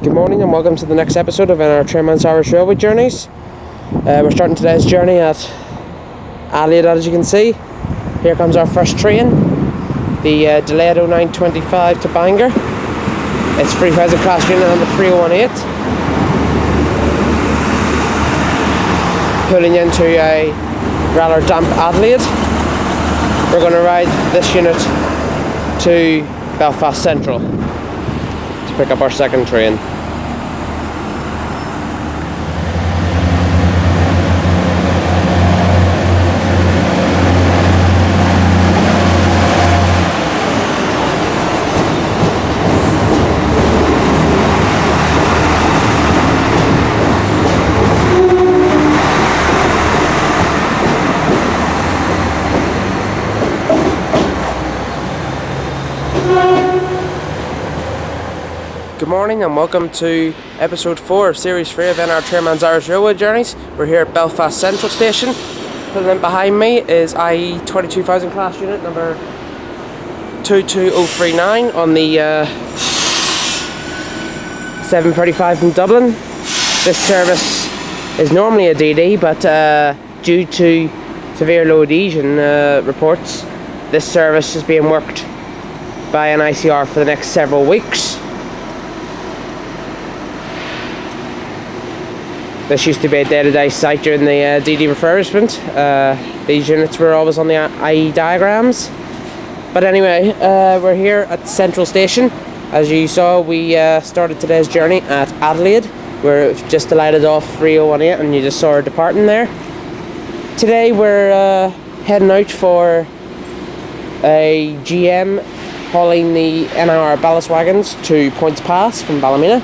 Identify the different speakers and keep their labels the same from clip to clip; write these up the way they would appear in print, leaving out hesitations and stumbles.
Speaker 1: Good morning and welcome to the next episode of Nirtrainman's Irish Railway Journeys. We're starting today's journey at Adelaide, as you can see. Here comes our first train, the delayed 0925 to Bangor. It's 3000 class unit on the 3018. Pulling into a rather damp Adelaide. We're going to ride this unit to Belfast Central to pick up our second train. Good morning and welcome to episode 4 of series 3 of Nirtrainman's Irish Railway Journeys. We're here at Belfast Central Station. Pulling in behind me is IE 22,000 class unit number 22039 on the 735 from Dublin. This service is normally a DD, but due to severe low adhesion reports, this service is being worked by an ICR for the next several weeks. This used to be a day-to-day site during the DD refurbishment. These units were always on the IE diagrams. But anyway, we're here at Central Station. As you saw, we started today's journey at Adelaide. We're just alighted off 3018 and you just saw her departing there. Today we're heading out for a GM hauling the NIR ballast wagons to Points Pass from Ballymena.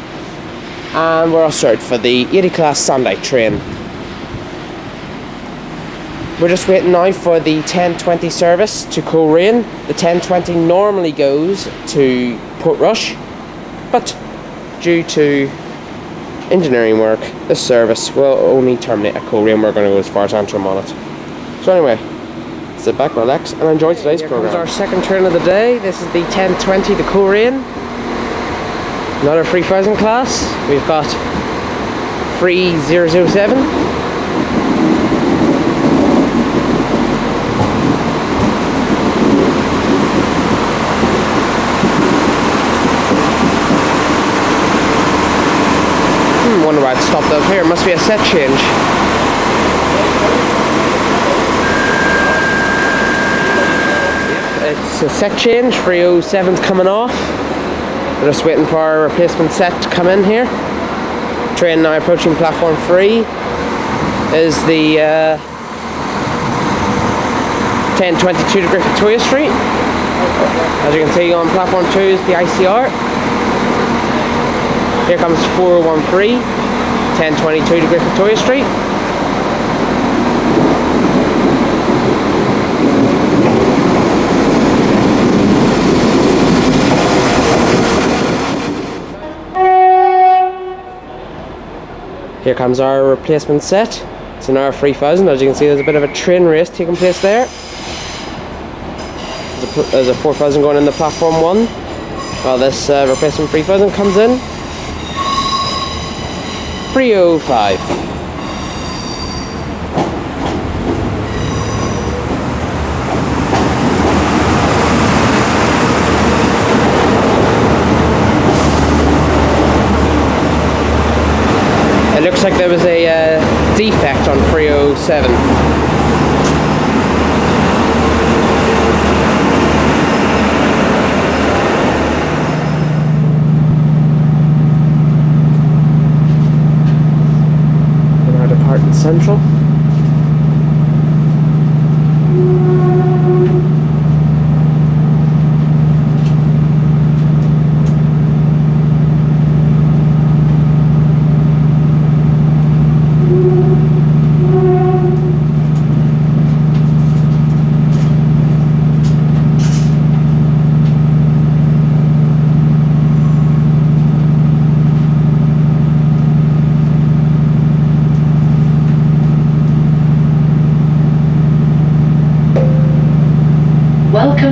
Speaker 1: And we're also out for the 80 class Sunday train. We're just waiting now for the 1020 service to Coleraine. The 1020 normally goes to Portrush, but due to engineering work, this service will only terminate at Coleraine. We're going to go as far as Antrim on it. So anyway, sit back, relax, and enjoy today's program. This is our second train of the day. This is the 1020 to Coleraine. Another 3000 class. We've got 3007. Wonder why it stopped up here. It must be a set change. It's a set change. 307's coming off. We're just waiting for our replacement set to come in here. Train now approaching platform 3 is the 1022 to Great Victoria Street. As you can see on platform 2 is the ICR. Here comes 413, 1022 to Great Victoria Street. Here comes our replacement set. It's an R3000. As you can see, there's a bit of a train race taking place there. There's a 4000 going into platform 1 while this replacement 3000 comes in. 305. It looks like there was a defect on 307. We're now departing Central.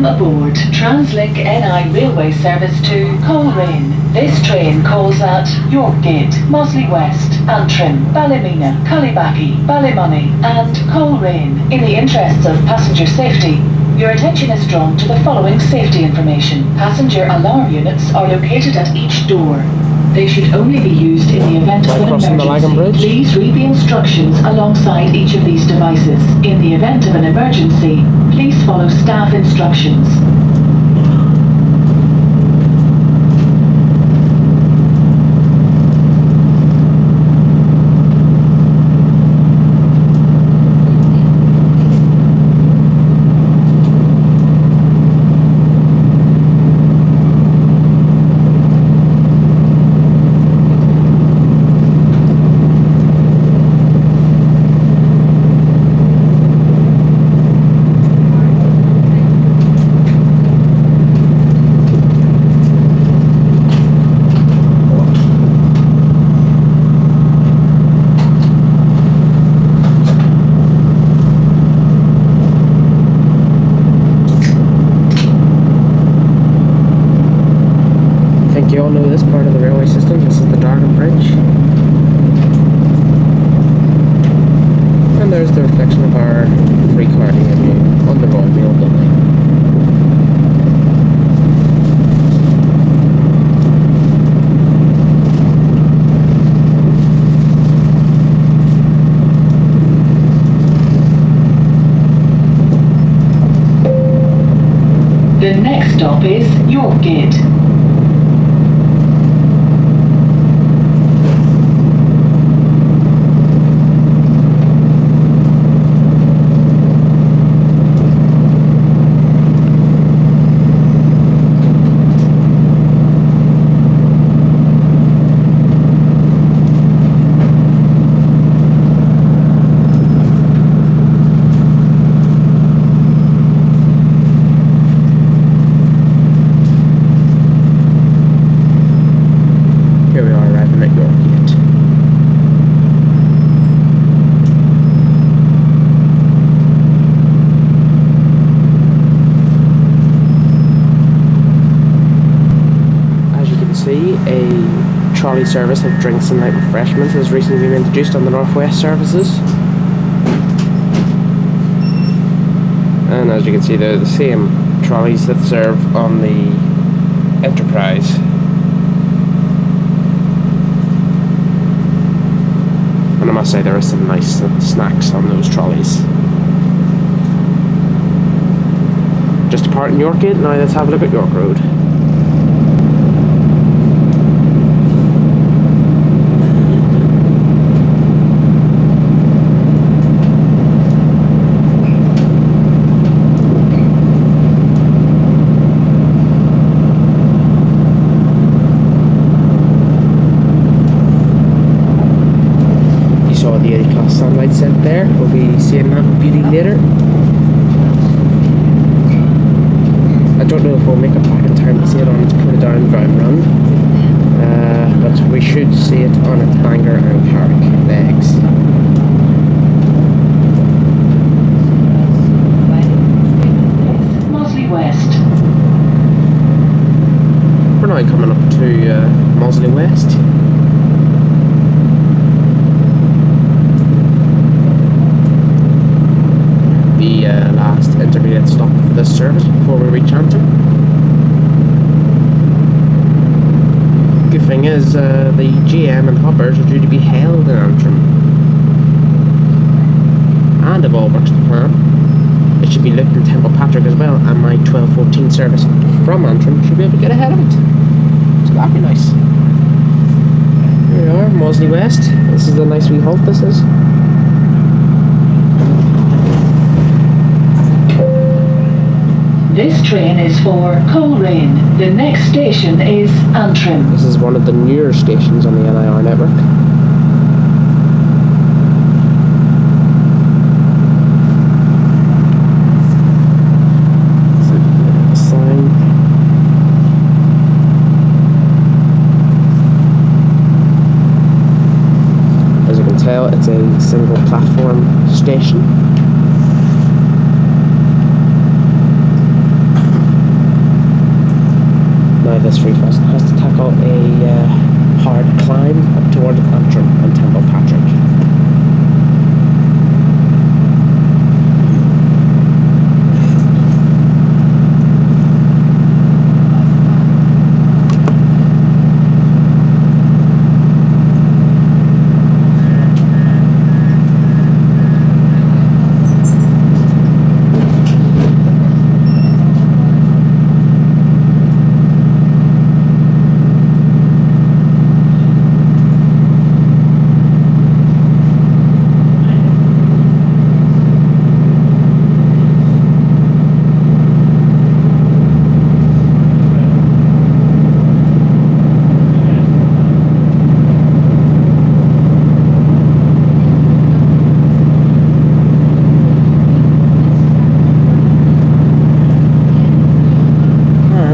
Speaker 2: aboard Translink NI railway service to Coleraine. This train calls at Yorkgate, Mosley West, Antrim, Ballymena, Cullibaccy, Ballymoney and Coleraine. In the interests of passenger safety, your attention is drawn to the following safety information. Passenger alarm units are located at each door. They should only be used in the event of an emergency. Please read the instructions alongside each of these devices. In the event of an emergency, please follow staff instructions.
Speaker 1: You all know this part of the railway system. This is the Dargan Bridge. And there's the reflection of our free carting on the Royal Mail building.
Speaker 2: The next stop is Yorkgate.
Speaker 1: A trolley service of drinks and light refreshments has recently been introduced on the Northwest services, and as you can see they're the same trolleys that serve on the Enterprise. And I must say there are some nice snacks on those trolleys. Just departing Yorkgate, now let's have a look at York Road. The 80 class sunlight set there. We'll be seeing that beauty later. I don't know if we'll make it back in time to see it on its put down round run, but we should see it on its Bangor and Carrick legs.
Speaker 2: Mosley West.
Speaker 1: We're now coming up to Mosley West. The last intermediate stop for this service before we reach Antrim. Good thing is the GM and hoppers are due to be held in Antrim, and if all works to plan, it should be looked in Templepatrick as well, and my 12:14 service from Antrim should be able to get ahead of it, so that'd be nice. Here we are, Mosley West. This is the nice wee halt this is.
Speaker 2: This train is for Coleraine. The next station is Antrim.
Speaker 1: This is one of the newer stations on the NIR network. Sign. As you can tell, it's a single platform station. this free for us has to tackle a hard climb up towards Antrim and Temple Patrick.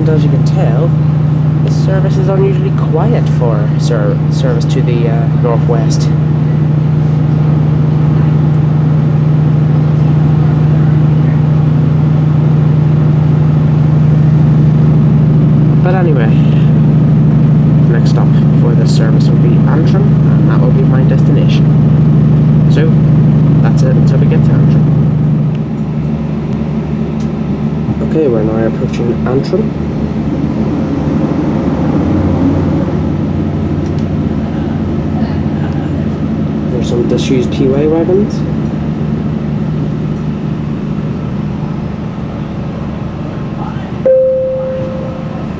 Speaker 1: As you can tell, the service is unusually quiet for service to the northwest. But anyway, next stop for this service will be Antrim, and that will be my destination. So that's it until we get to Antrim. Okay, we're now approaching Antrim. There's some disused PY wagons.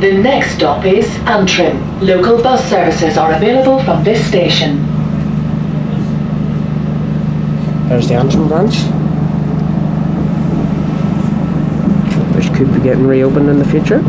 Speaker 2: The next stop is Antrim. Local bus services are available from this station.
Speaker 1: There's the Antrim branch, which could be getting reopened in the future.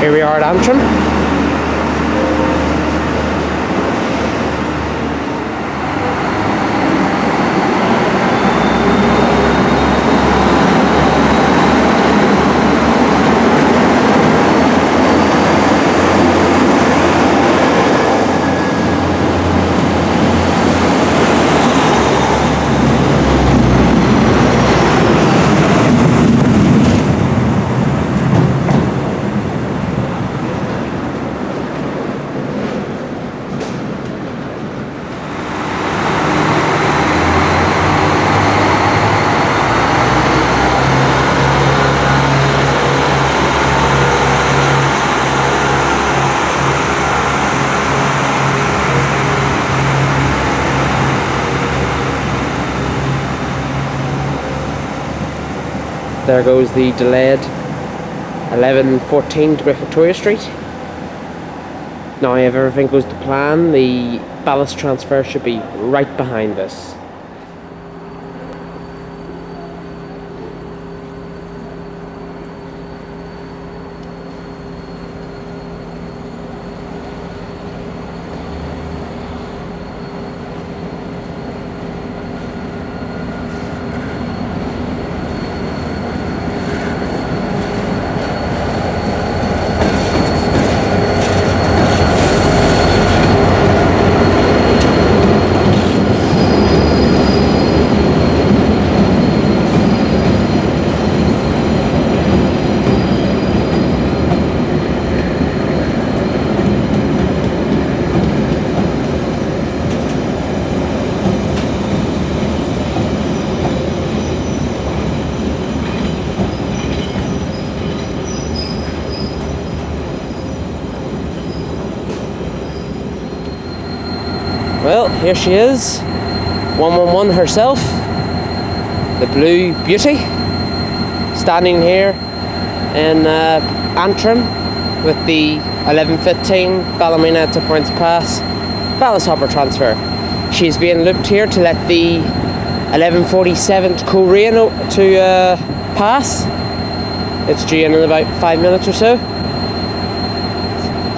Speaker 1: Here we are at Antrim. There goes the delayed 11:14 to Great Victoria Street. Now, if everything goes to plan, the ballast transfer should be right behind this. here she is, 111 herself, the Blue Beauty, standing here in Antrim with the 11:15 Ballymena to Points Pass ballast hopper transfer. She's being looped here to let the 11:47 Coleraine to pass. It's due in about 5 minutes or so.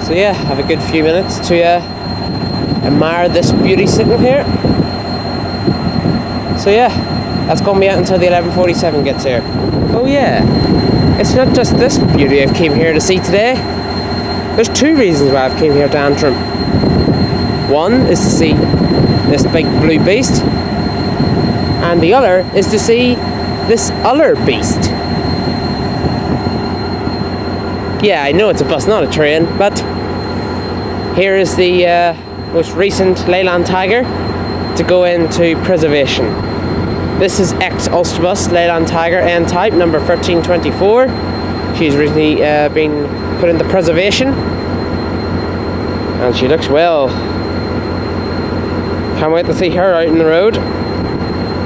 Speaker 1: So yeah, have a good few minutes to admire this beauty sitting here. So yeah, that's going to be out until the 11:47 gets here. Oh yeah, it's not just this beauty I've came here to see today. There's two reasons why I've came here to Antrim. One is to see this big blue beast, and the other is to see this other beast. Yeah, I know it's a bus, not a train, but here is the most recent Leyland Tiger to go into preservation. This is ex-Ulsterbus Leyland Tiger N-type, number 1324. She's recently been put into preservation, and she looks well. Can't wait to see her out in the road.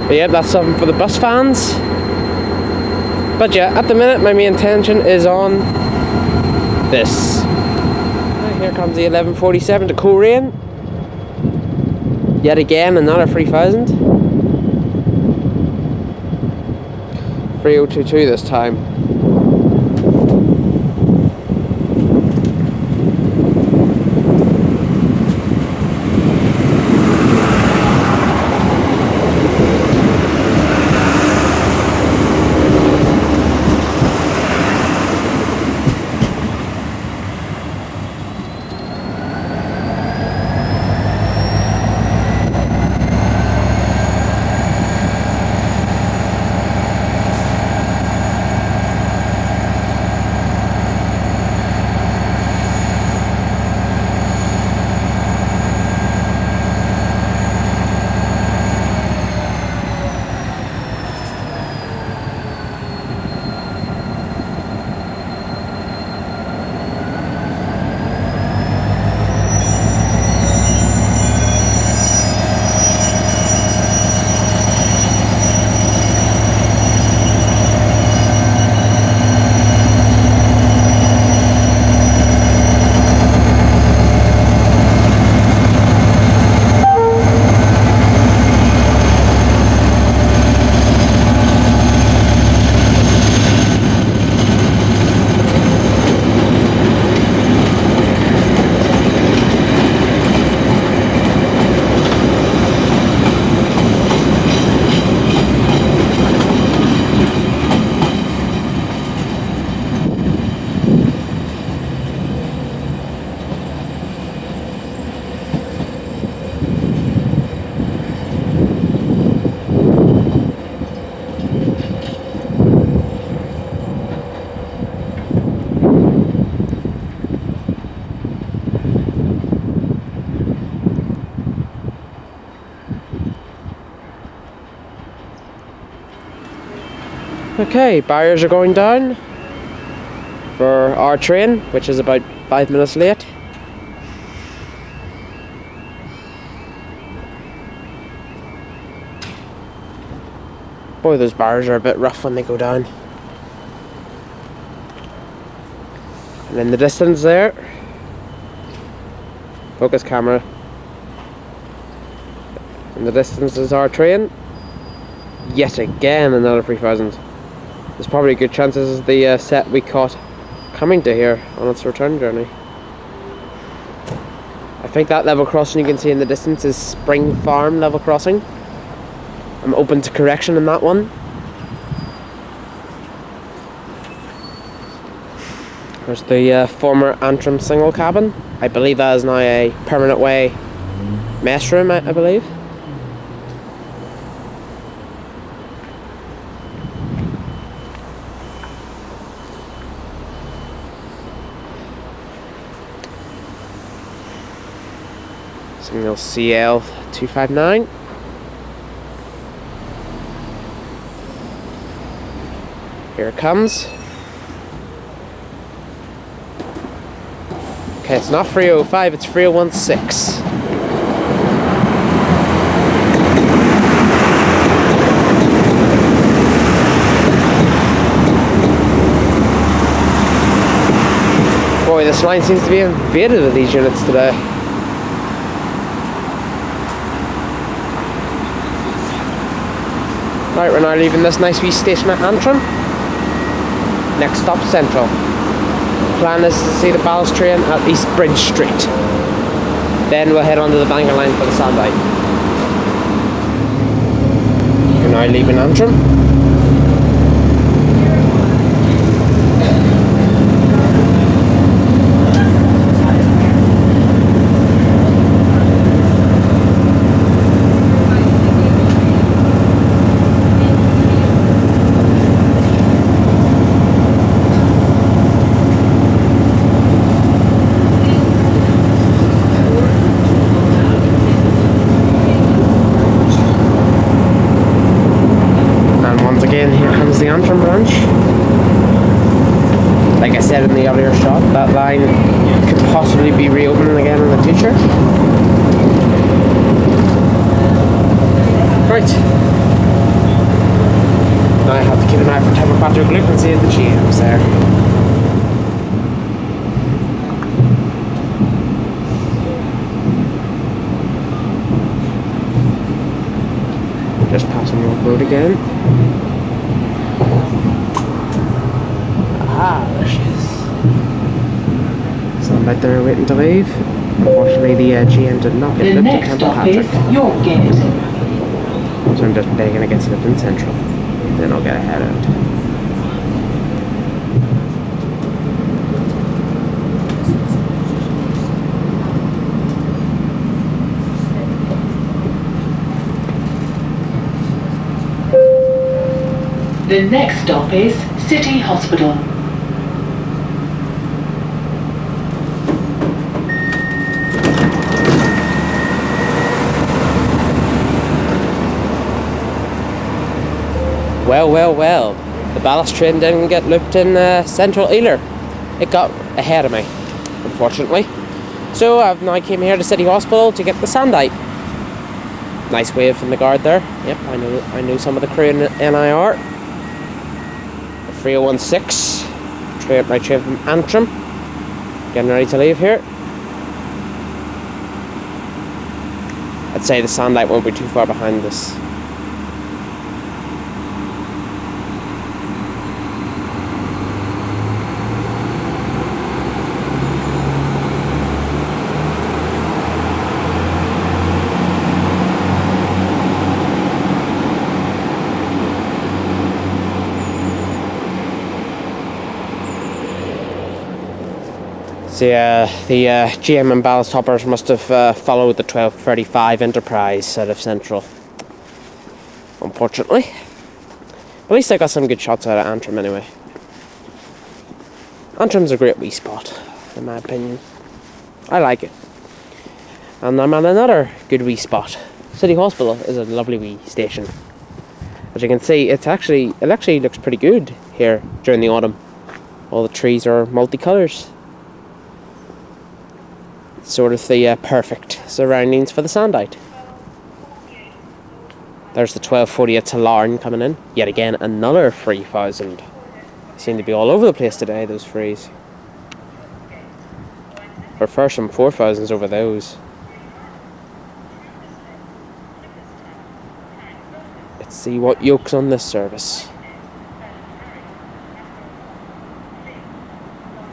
Speaker 1: But yeah, that's something for the bus fans. But yeah, at the minute my main attention is on this. Here comes the 11:47 to Coleraine. Yet again, another 3000. 3022 this time. Okay, barriers are going down for our train, which is about 5 minutes late. Boy, those barriers are a bit rough when they go down. And in the distance there, focus camera, in the distance is our train. Yet again another 3000. There's probably a good chance this is the set we caught coming to here on its return journey. I think that level crossing you can see in the distance is Spring Farm level crossing. I'm open to correction in that one. There's the former Antrim single cabin. I believe that is now a permanent way mess room, I believe. Signal CL 259. Here it comes. Okay, it's not 305, it's 3016. this line seems to be invaded with these units today. Right, we're now leaving this nice wee station at Antrim. Next stop, Central. Plan is to see the ballast train at East Bridge Street. Then we'll head on to the Bangor line for the Sandite. We're now leaving Antrim. The Antrim branch. Like I said in the earlier shot, that line could possibly be reopening again in the future. Right. Now I have to keep an eye for Templequattro Loop and see if the GM's there. Just passing York Road again. Ah, there she is. So I'm right there waiting to leave. Unfortunately, the GM did not get lifted to Templequattro.
Speaker 2: Yorkgate.
Speaker 1: So I'm just begging to get slipped in Central. Then I'll get a head out.
Speaker 2: The next stop is City Hospital.
Speaker 1: Well. The ballast train didn't get looped in Central either. It got ahead of me, unfortunately. So I've now came here to City Hospital to get the Sandite. Nice wave from the guard there. Yep, I know some of the crew in NIR. 3016, my train from Antrim, getting ready to leave here. I'd say the Sandite won't be too far behind this. So the GM and ballast hoppers must have followed the 1235 Enterprise out of Central, unfortunately. At least I got some good shots out of Antrim anyway. Antrim's a great wee spot, in my opinion. I like it. And I'm at another good wee spot. City Hospital is a lovely wee station. As you can see, it actually looks pretty good here during the autumn. All the trees are multicolours. Sort of the perfect surroundings for the Sandite. There's the 1240 at Talarn coming in. Yet again, another 3000. Seem to be all over the place today, those frees. Prefer some 4000s over those. Let's see what yoke's on this service.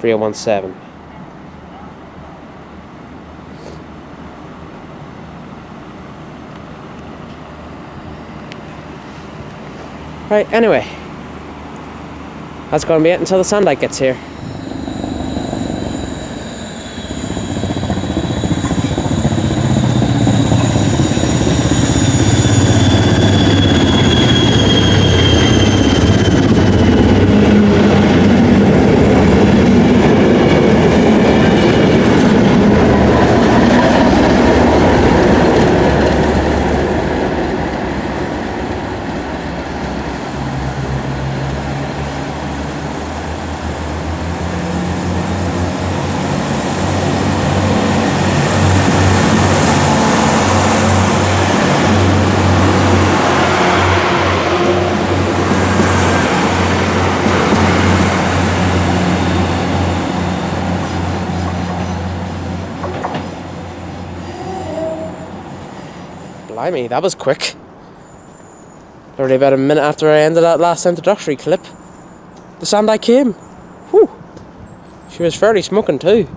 Speaker 1: 3017. Right, anyway, that's going to be it until the Sandite gets here. Blimey, that was quick. Already about a minute after I ended that last introductory clip, the Sandite came. Whew. She was fairly smoking too.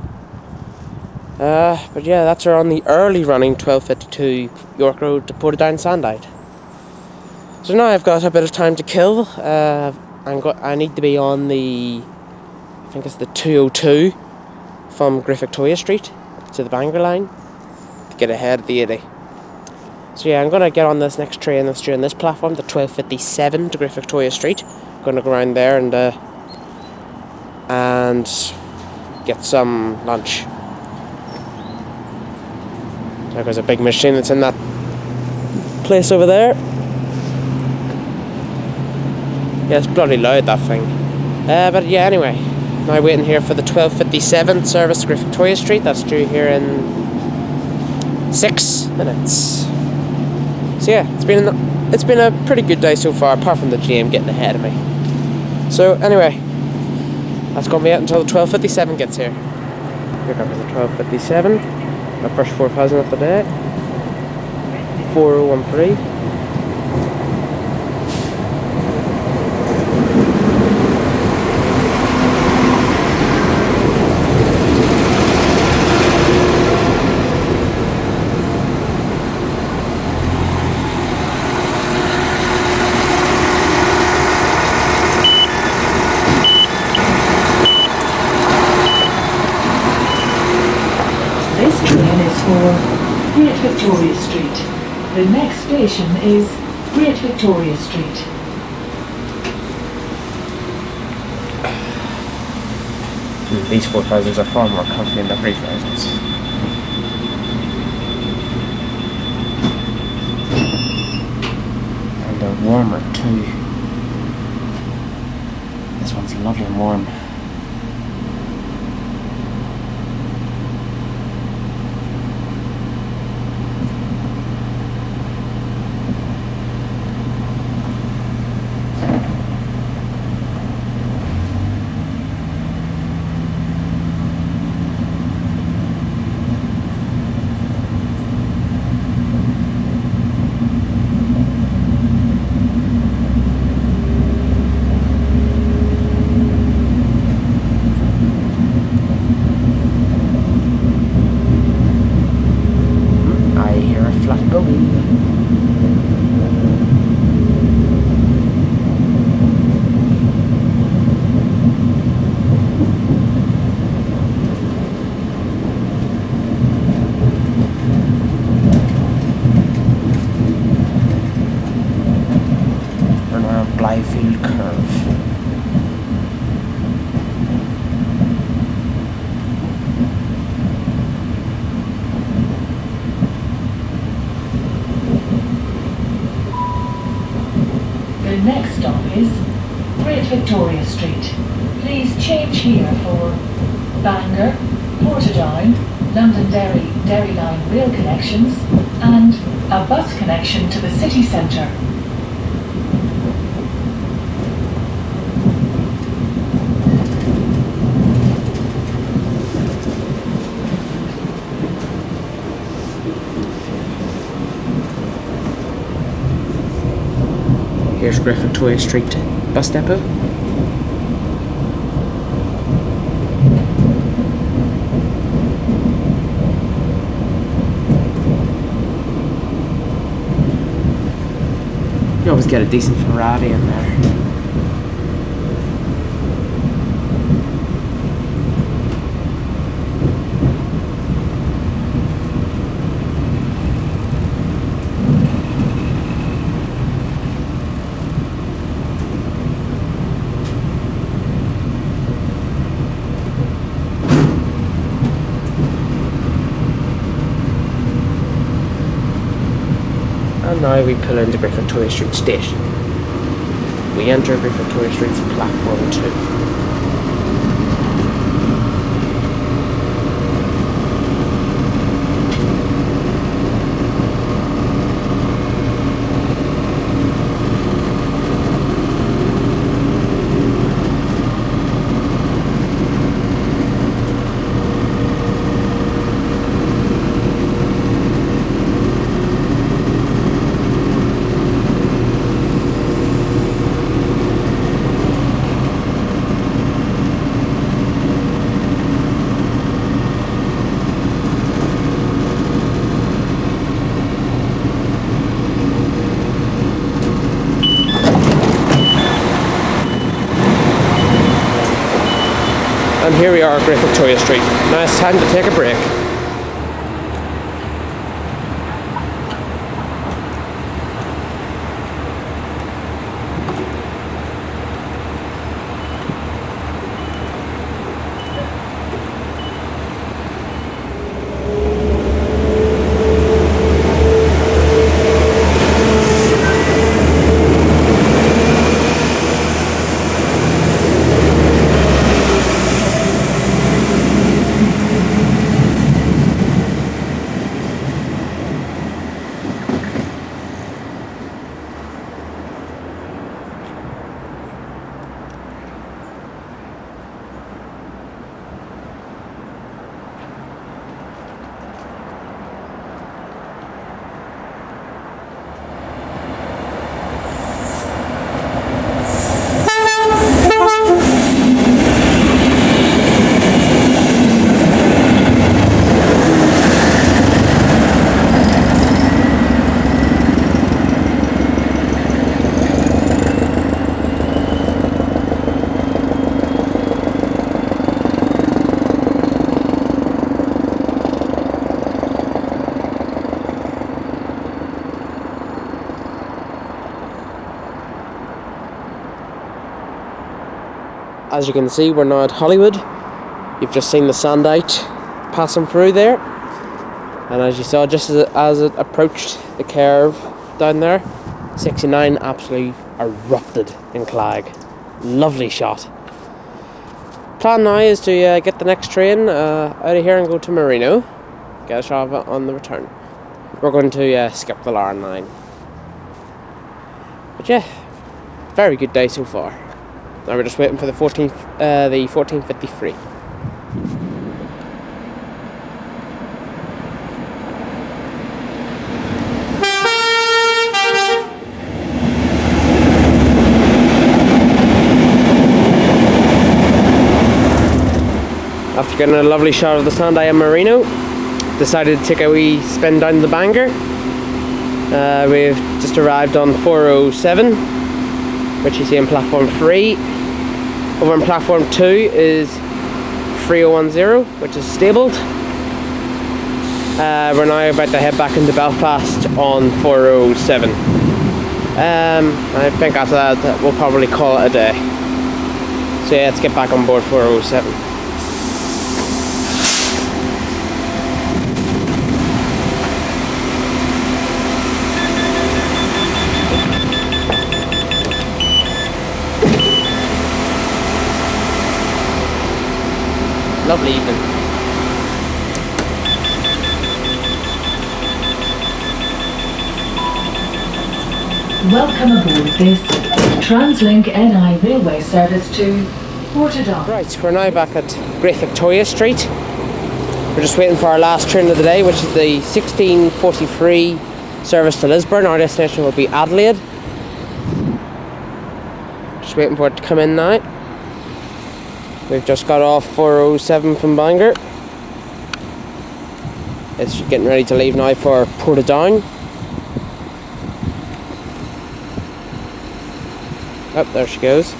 Speaker 1: But yeah, that's her on the early running 12:52 York Road to Portadown Sandite. So now I've got a bit of time to kill. I need to be on the, I think it's the 202 from Great Victoria Street to the Bangor line to get ahead of the 80. So yeah, I'm going to get on this next train that's during this platform, the 12:57 to Great Victoria Street. I'm going to go around there and get some lunch. There's a big machine that's in that place over there. Yeah, it's bloody loud, that thing. But yeah, anyway, now waiting here for the 12:57 service to Great Victoria Street. That's due here in 6 minutes. So yeah, it's been a pretty good day so far, apart from the GM getting ahead of me. So anyway, that's going to be it until the 12:57 gets here. Here comes the 12:57. My first 4,000 of the day. 4013.
Speaker 2: This train is for Great Victoria Street. The next station is Great Victoria Street.
Speaker 1: These 4,000s are far more comfy than the 3,000s. And they're warmer too. This one's lovely and warm. Blyfield curve.
Speaker 2: The next stop is Great Victoria Street. Please change here for Bangor, Portadown, Londonderry, Derry Line rail connections, and a bus connection to the city centre.
Speaker 1: Here's Great Victoria Street bus depot. You always get a decent variety in there. And now we pull into Great Victoria Street Station. We enter Great Victoria Street's platform 2. And here we are at Great Victoria Street. Now it's time to take a break. As you can see, we're now at Hollywood. You've just seen the Sandite passing through there. And as you saw, just as it approached the curve down there, 69 absolutely erupted in Clag. Lovely shot. Plan now is to get the next train out of here and go to Marino. Get a shot of it on the return. We're going to skip the Larn line. But yeah, very good day so far. Now we're just waiting for the 1453. After getting a lovely shot of the Sandai and Marino, decided to take a wee spin down the Bangor. We've just arrived on 407, which you see in platform 3. Over on platform 2 is 3010, which is stabled. We're now about to head back into Belfast on 407. I think after that we'll probably call it a day. So yeah, let's get back on board 407. Lovely evening.
Speaker 2: Welcome aboard this TransLink NI railway service to Portadown.
Speaker 1: Right, we're now back at Great Victoria Street. We're just waiting for our last train of the day, which is the 1643 service to Lisburn. Our destination will be Adelaide. Just waiting for it to come in now. We've just got off 407 from Bangor. It's getting ready to leave now for Portadown. Oh, there she goes.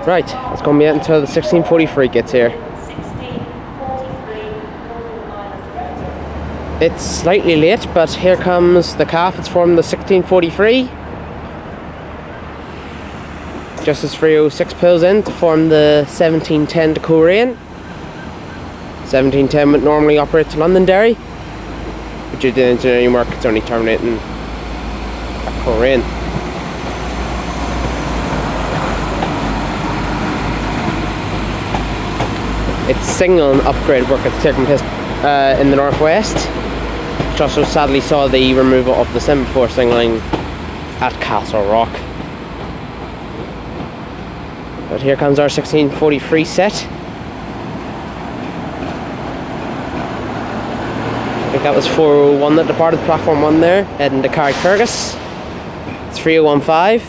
Speaker 1: Right, it's going to be out until the 1643 gets here. It's slightly late, but here comes the calf. It's from the 1643. Just as 306 pulls in to form the 1710 to Coleraine. 1710 would normally operate to Londonderry, but due to engineering work, it's only terminating at Coleraine. it's signalling upgrade work that's taking place in the northwest, which also sadly saw the removal of the semaphore signalling at Castle Rock. But here comes our 1643 set. I think that was 401 that departed platform 1 there, heading to Carrickfergus. It's 3015.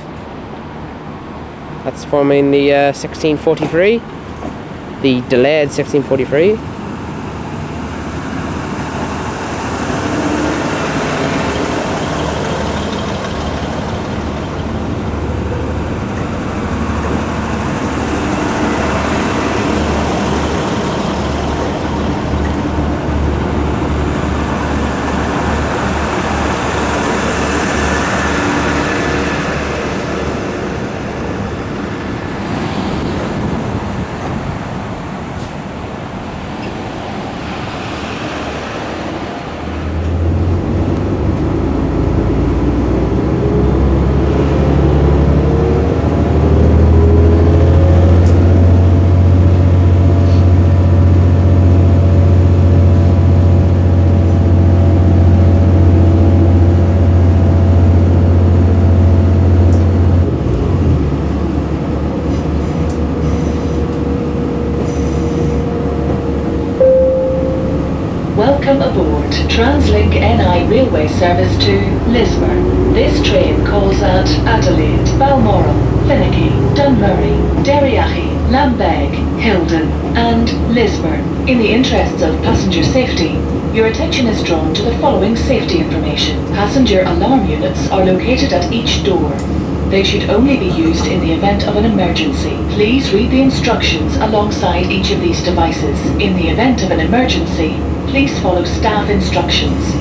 Speaker 1: That's forming the 1643, the delayed 1643.
Speaker 2: Welcome aboard Translink NI railway service to Lisburn. This train calls at Adelaide, Balmoral, Finnicky, Dunmurry, Derryachi, Lambeg, Hilden and Lisburn. In the interests of passenger safety, your attention is drawn to the following safety information. Passenger alarm units are located at each door. They should only be used in the event of an emergency. Please read the instructions alongside each of these devices. In the event of an emergency, please follow staff instructions.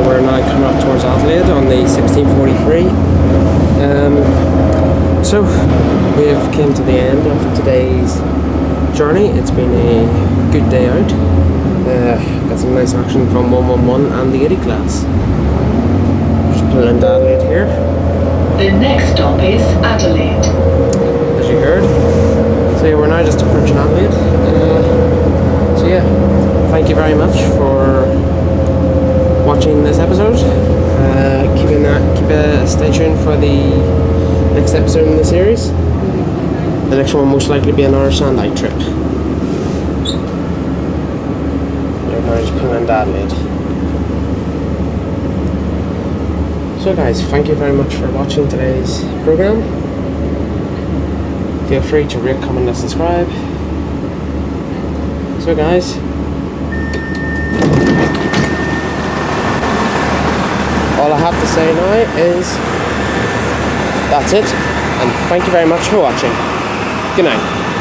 Speaker 1: We're now coming up towards Adelaide on the 1643. So we have came to the end of today's journey. It's been a good day out. Got some nice action from 111 and the 80 class. Just pulling into Adelaide here,
Speaker 2: The next stop is Adelaide.
Speaker 1: as you heard. So yeah, we're now just approaching Adelaide. So yeah, thank you very much for watching this episode. Stay tuned for the next episode in the series. The next one will most likely be another Sandite trip. We're now just pulling into Adelaide. So guys, thank you very much for watching today's program. Feel free to rate, comment and subscribe. So guys, all I have to say now is that's it, and thank you very much for watching. Good night.